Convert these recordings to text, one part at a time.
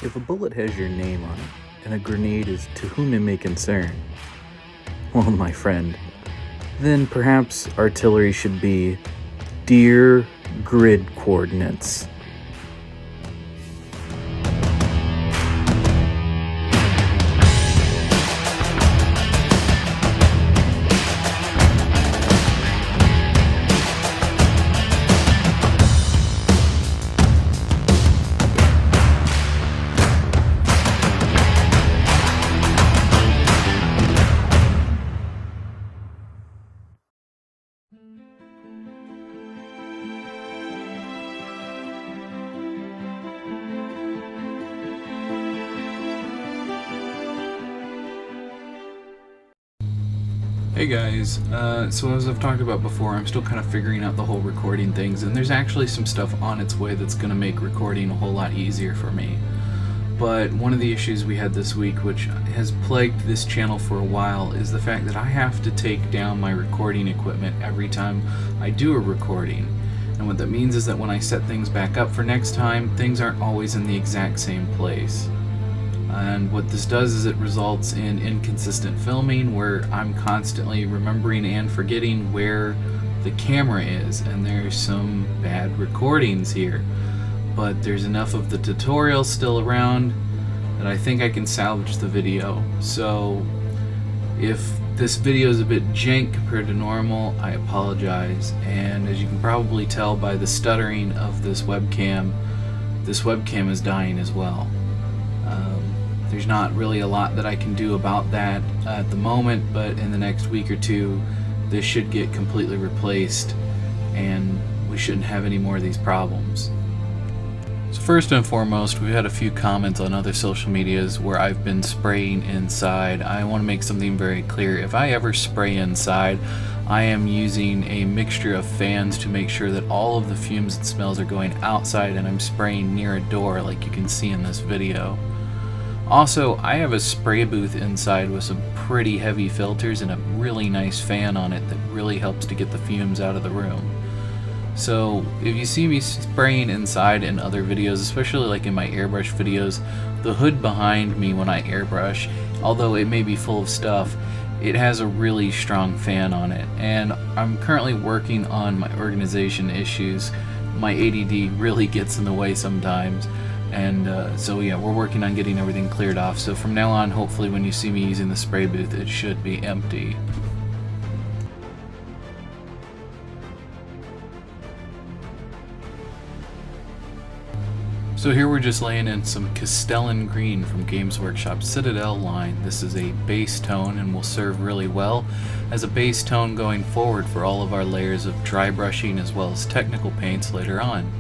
If a bullet has your name on it, and a grenade is to whom it may concern, well, my friend, then perhaps artillery should be Dear Grid Coordinates. Hey guys, so as I've talked about before, I'm still kind of figuring out the whole recording things, and there's actually some stuff on its way that's going to make recording a whole lot easier for me. But one of the issues we had this week, which has plagued this channel for a while, is the fact that I have to take down my recording equipment every time I do a recording. And what that means is that when I set things back up for next time, things aren't always in the exact same place. And what this does is it results in inconsistent filming where I'm constantly remembering and forgetting where the camera is, and there's some bad recordings here. But there's enough of the tutorial still around that I think I can salvage the video. So if this video is a bit jank compared to normal, I apologize. And as you can probably tell by the stuttering of this webcam is dying as well. There's not really a lot that I can do about that at the moment, but in the next week or two this should get completely replaced and we shouldn't have any more of these problems. So first and foremost, we've had a few comments on other social medias where I've been spraying inside. I want to make something very clear. If I ever spray inside, I am using a mixture of fans to make sure that all of the fumes and smells are going outside, and I'm spraying near a door like you can see in this video. Also, I have a spray booth inside with some pretty heavy filters and a really nice fan on it that really helps to get the fumes out of the room. So if you see me spraying inside in other videos, especially like in my airbrush videos, the hood behind me when I airbrush, although it may be full of stuff, it has a really strong fan on it. And I'm currently working on my organization issues. My ADD really gets in the way sometimes. And so yeah, we're working on getting everything cleared off. So from now on, hopefully when you see me using the spray booth, it should be empty. So here we're just laying in some Castellan Green from Games Workshop's Citadel line. This is a base tone and will serve really well as a base tone going forward for all of our layers of dry brushing as well as technical paints later on.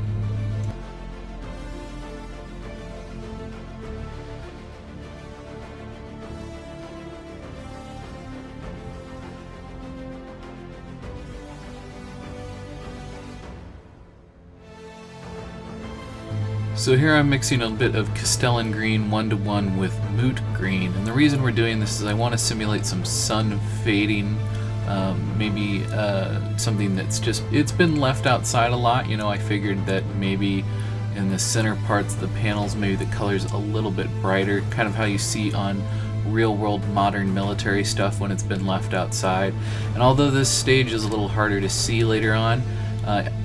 So here I'm mixing a bit of Castellan Green 1-to-1 with Moot Green, and the reason we're doing this is I want to simulate some sun fading, maybe something that's it's been left outside a lot. You know, I figured that maybe in the center parts of the panels maybe the color's a little bit brighter, kind of how you see on real world modern military stuff when it's been left outside. And although this stage is a little harder to see later on,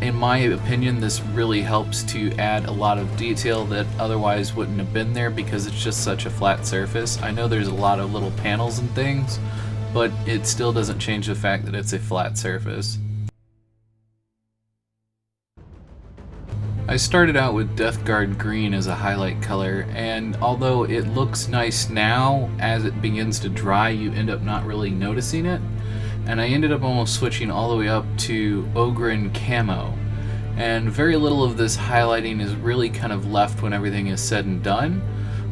in my opinion, this really helps to add a lot of detail that otherwise wouldn't have been there because it's just such a flat surface. I know there's a lot of little panels and things, but it still doesn't change the fact that it's a flat surface. I started out with Death Guard Green as a highlight color, and although it looks nice now, as it begins to dry you end up not really noticing it. And I ended up almost switching all the way up to Ogre Camo. And very little of this highlighting is really kind of left when everything is said and done.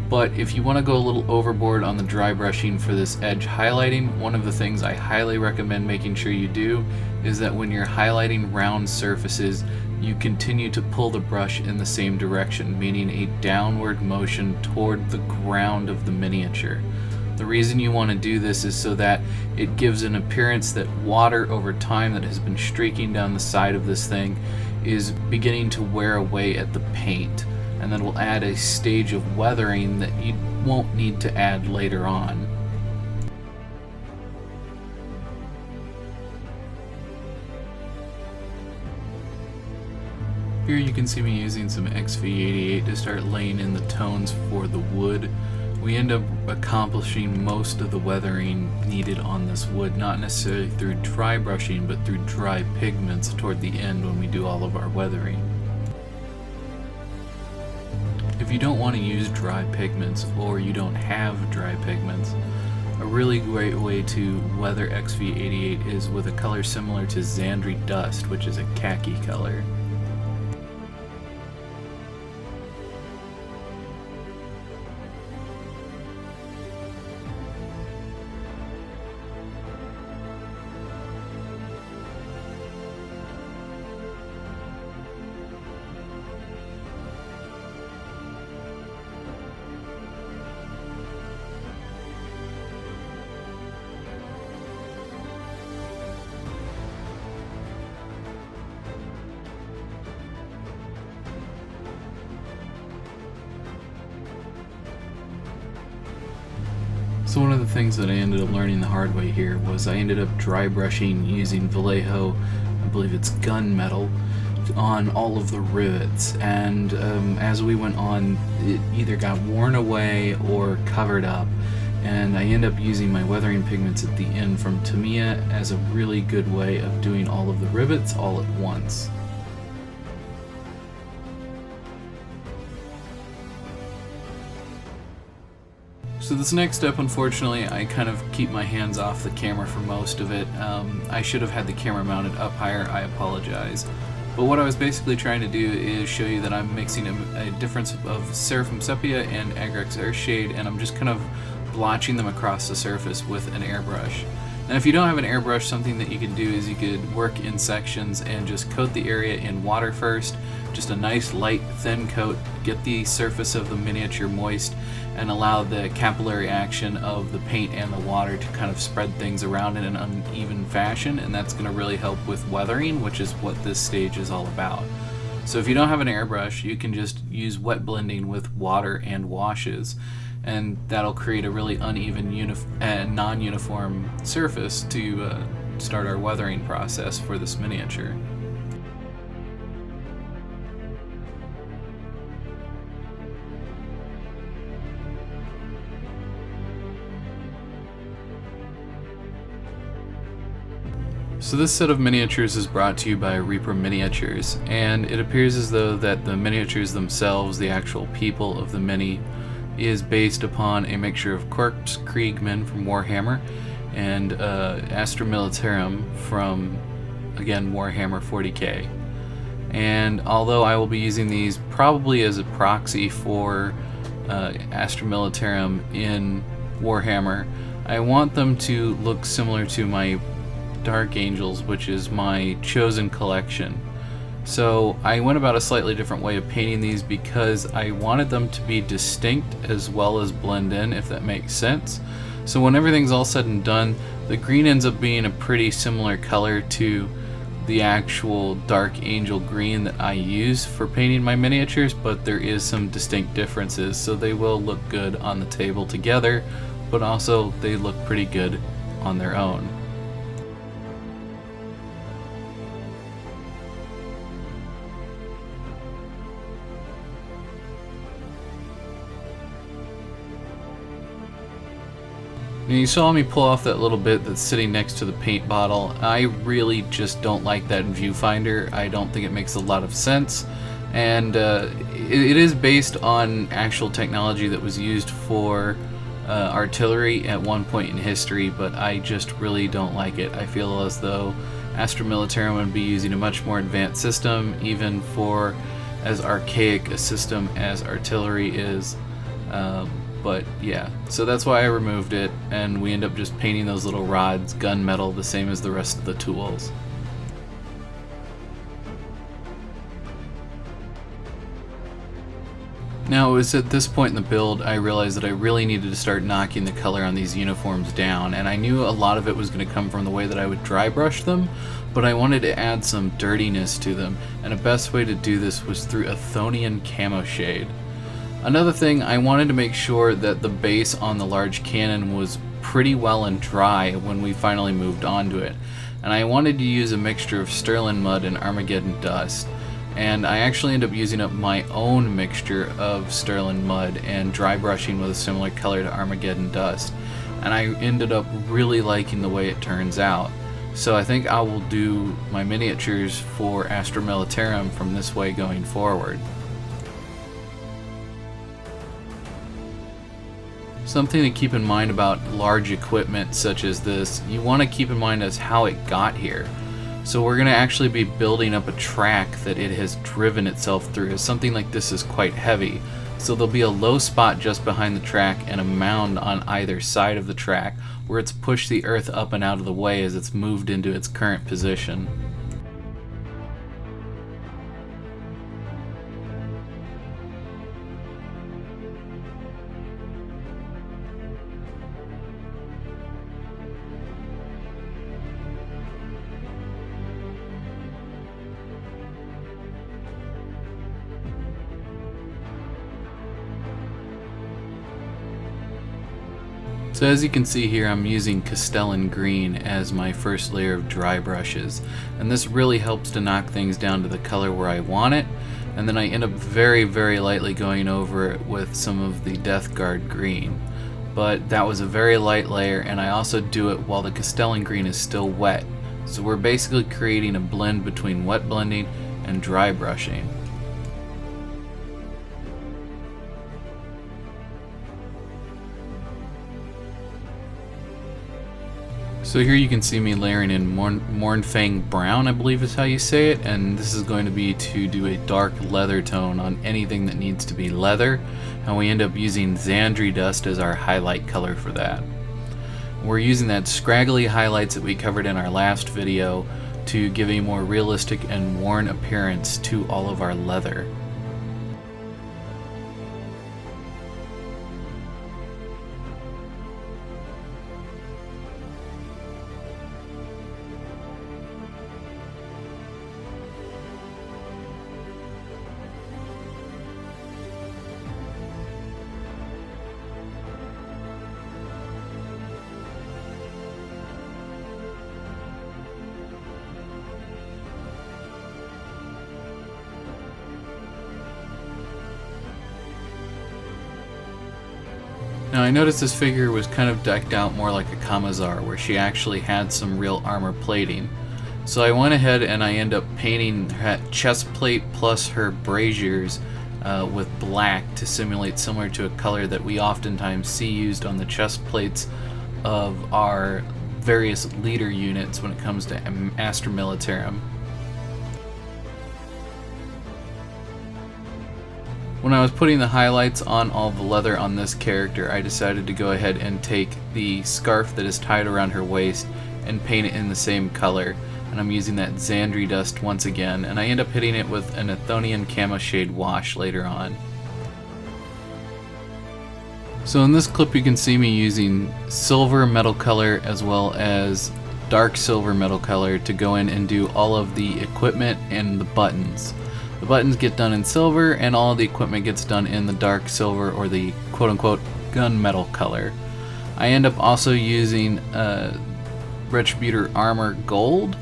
But if you want to go a little overboard on the dry brushing for this edge highlighting, one of the things I highly recommend making sure you do is that when you're highlighting round surfaces, you continue to pull the brush in the same direction, meaning a downward motion toward the ground of the miniature. The reason you want to do this is so that it gives an appearance that water over time that has been streaking down the side of this thing is beginning to wear away at the paint. and then we'll add a stage of weathering that you won't need to add later on. Here you can see me using some XV88 to start laying in the tones for the wood. We end up accomplishing most of the weathering needed on this wood, not necessarily through dry brushing, but through dry pigments toward the end when we do all of our weathering. If you don't want to use dry pigments, or you don't have dry pigments, a really great way to weather XV88 is with a color similar to Xandri Dust, which is a khaki color. So one of the things that I ended up learning the hard way here was I ended up dry brushing using Vallejo, I believe it's gunmetal, on all of the rivets, and as we went on it either got worn away or covered up, and I end up using my weathering pigments at the end from Tamiya as a really good way of doing all of the rivets all at once. So this next step, unfortunately, I kind of keep my hands off the camera for most of it. I should have had the camera mounted up higher, I apologize. But what I was basically trying to do is show you that I'm mixing a difference of Seraphim Sepia and Agrax Airshade, and I'm just kind of blotching them across the surface with an airbrush. And if you don't have an airbrush, something that you could do is you could work in sections and just coat the area in water first, just a nice light thin coat, get the surface of the miniature moist, and allow the capillary action of the paint and the water to kind of spread things around in an uneven fashion, and that's going to really help with weathering, which is what this stage is all about. So if you don't have an airbrush, you can just use wet blending with water and washes, and that'll create a really uneven non-uniform surface to start our weathering process for this miniature. So this set of miniatures is brought to you by Reaper Miniatures, and it appears as though that the miniatures themselves, the actual people of the mini, is based upon a mixture of Corpse Kriegmen from Warhammer and Astra Militarum from, again, Warhammer 40k. And although I will be using these probably as a proxy for Astra Militarum in Warhammer, I want them to look similar to my Dark Angels, which is my chosen collection. So I went about a slightly different way of painting these because I wanted them to be distinct as well as blend in, if that makes sense. So when everything's all said and done, the green ends up being a pretty similar color to the actual Dark Angel green that I use for painting my miniatures, but there is some distinct differences, so they will look good on the table together, but also they look pretty good on their own. And you saw me pull off that little bit that's sitting next to the paint bottle. I really just don't like that in viewfinder. I don't think it makes a lot of sense, and it is based on actual technology that was used for artillery at one point in history, but I just really don't like it. I feel as though Astra Militarum would be using a much more advanced system, even for as archaic a system as artillery is. But yeah, so that's why I removed it, and we end up just painting those little rods gunmetal the same as the rest of the tools. Now it was at this point in the build I realized that I really needed to start knocking the color on these uniforms down, and I knew a lot of it was going to come from the way that I would dry brush them, but I wanted to add some dirtiness to them, and the best way to do this was through a Thonian camo shade. Another thing, I wanted to make sure that the base on the large cannon was pretty well and dry when we finally moved on to it. And I wanted to use a mixture of Sterling mud and Armageddon dust. And I actually ended up using up my own mixture of Sterling mud and dry brushing with a similar color to Armageddon dust. And I ended up really liking the way it turns out. So I think I will do my miniatures for Astra Militarum from this way going forward. Something to keep in mind about large equipment such as this, you want to keep in mind is how it got here. So we're going to actually be building up a track that it has driven itself through. Something like this is quite heavy. So there'll be a low spot just behind the track and a mound on either side of the track where it's pushed the earth up and out of the way as it's moved into its current position. So as you can see here, I'm using Castellan Green as my first layer of dry brushes, and this really helps to knock things down to the color where I want it, and then I end up very lightly going over it with some of the Death Guard Green. But that was a very light layer, and I also do it while the Castellan Green is still wet. So we're basically creating a blend between wet blending and dry brushing. So here you can see me layering in Mornfang Brown, I believe is how you say it, and this is going to be to do a dark leather tone on anything that needs to be leather, and we end up using Xandri Dust as our highlight color for that. We're using that scraggly highlights that we covered in our last video to give a more realistic and worn appearance to all of our leather. Now I noticed this figure was kind of decked out more like a Kamazar, where she actually had some real armor plating. So I went ahead and I end up painting her chest plate plus her braziers with black to simulate similar to a color that we oftentimes see used on the chest plates of our various leader units when it comes to Astra Militarum. When I was putting the highlights on all the leather on this character, I decided to go ahead and take the scarf that is tied around her waist and paint it in the same color. And I'm using that Xandri Dust once again, and I end up hitting it with an Athonian Camo Shade wash later on. So in this clip you can see me using silver metal color as well as dark silver metal color to go in and do all of the equipment and the buttons. The buttons get done in silver, and all the equipment gets done in the dark silver, or the quote-unquote gunmetal color. I end up also using Retributor Armor Gold,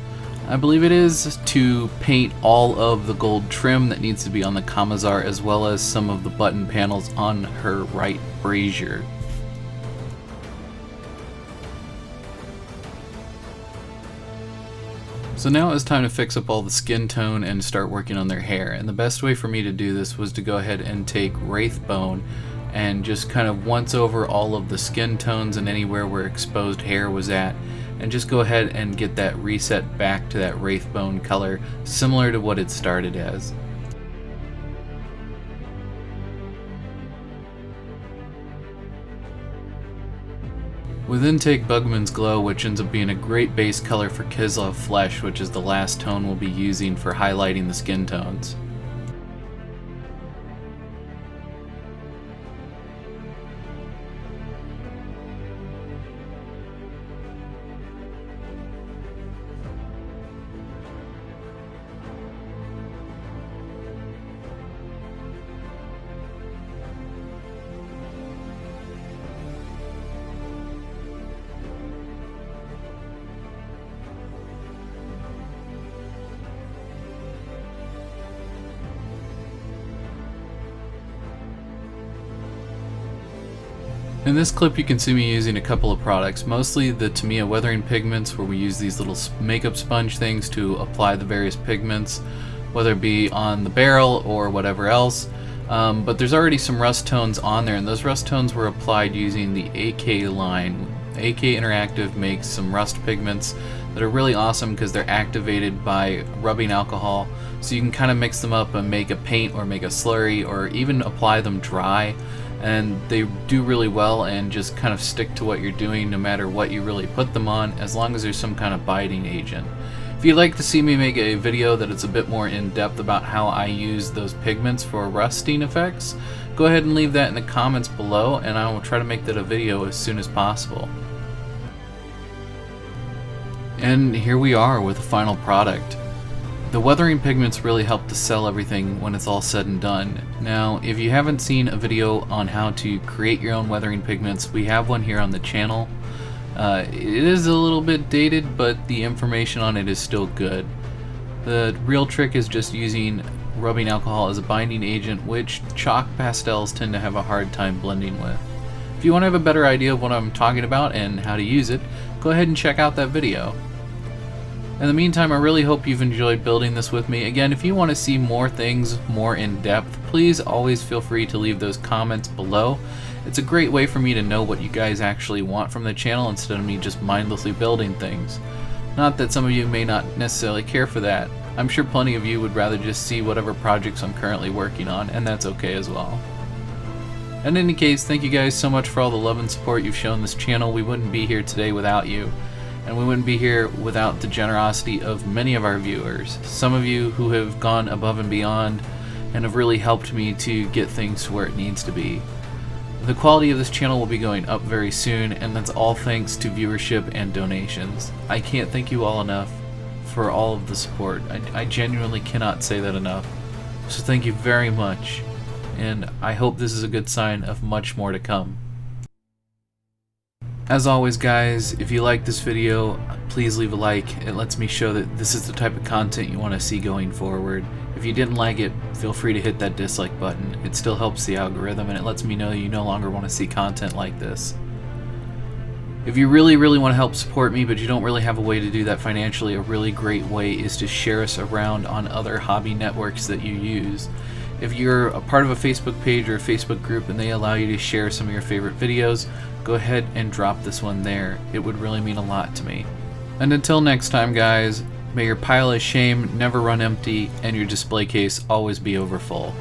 I believe it is, to paint all of the gold trim that needs to be on the Kamazar, as well as some of the button panels on her right brazier. So now it's time to fix up all the skin tone and start working on their hair, and the best way for me to do this was to go ahead and take Wraithbone and just kind of once over all of the skin tones and anywhere where exposed hair was at, and just go ahead and get that reset back to that Wraithbone color, similar to what it started as. We then take Bugman's Glow, which ends up being a great base color for Kislev Flesh, which is the last tone we'll be using for highlighting the skin tones. In this clip you can see me using a couple of products, mostly the Tamiya weathering pigments, where we use these little makeup sponge things to apply the various pigments, whether it be on the barrel or whatever else. But there's already some rust tones on there, and those rust tones were applied using the AK line. AK Interactive makes some rust pigments that are really awesome because they're activated by rubbing alcohol, so you can kind of mix them up and make a paint or make a slurry or even apply them dry, and they do really well and just kind of stick to what you're doing no matter what you really put them on, as long as there's some kind of binding agent. If you'd like to see me make a video that is a bit more in depth about how I use those pigments for rusting effects, go ahead and leave that in the comments below, and I will try to make that a video as soon as possible. And here we are with the final product. The weathering pigments really help to sell everything when it's all said and done. Now, if you haven't seen a video on how to create your own weathering pigments, we have one here on the channel. It is a little bit dated, but the information on it is still good. The real trick is just using rubbing alcohol as a binding agent, which chalk pastels tend to have a hard time blending with. If you want to have a better idea of what I'm talking about and how to use it, go ahead and check out that video. In the meantime, I really hope you've enjoyed building this with me. Again, if you want to see more things more in depth, please always feel free to leave those comments below. It's a great way for me to know what you guys actually want from the channel instead of me just mindlessly building things. Not that some of you may not necessarily care for that. I'm sure plenty of you would rather just see whatever projects I'm currently working on, and that's okay as well. In any case, thank you guys so much for all the love and support you've shown this channel. We wouldn't be here today without you. And we wouldn't be here without the generosity of many of our viewers. Some of you who have gone above and beyond and have really helped me to get things to where it needs to be. The quality of this channel will be going up very soon, and that's all thanks to viewership and donations. I can't thank you all enough for all of the support. I genuinely cannot say that enough. So thank you very much, and I hope this is a good sign of much more to come. As always guys, if you like this video, please leave a like. It lets me show that this is the type of content you want to see going forward. If you didn't like it, feel free to hit that dislike button. It still helps the algorithm and it lets me know you no longer want to see content like this. If you really want to help support me but you don't really have a way to do that financially, a really great way is to share us around on other hobby networks that you use. If you're a part of a Facebook page or a Facebook group and they allow you to share some of your favorite videos, go ahead and drop this one there. It would really mean a lot to me. And until next time guys, may your pile of shame never run empty and your display case always be overfull.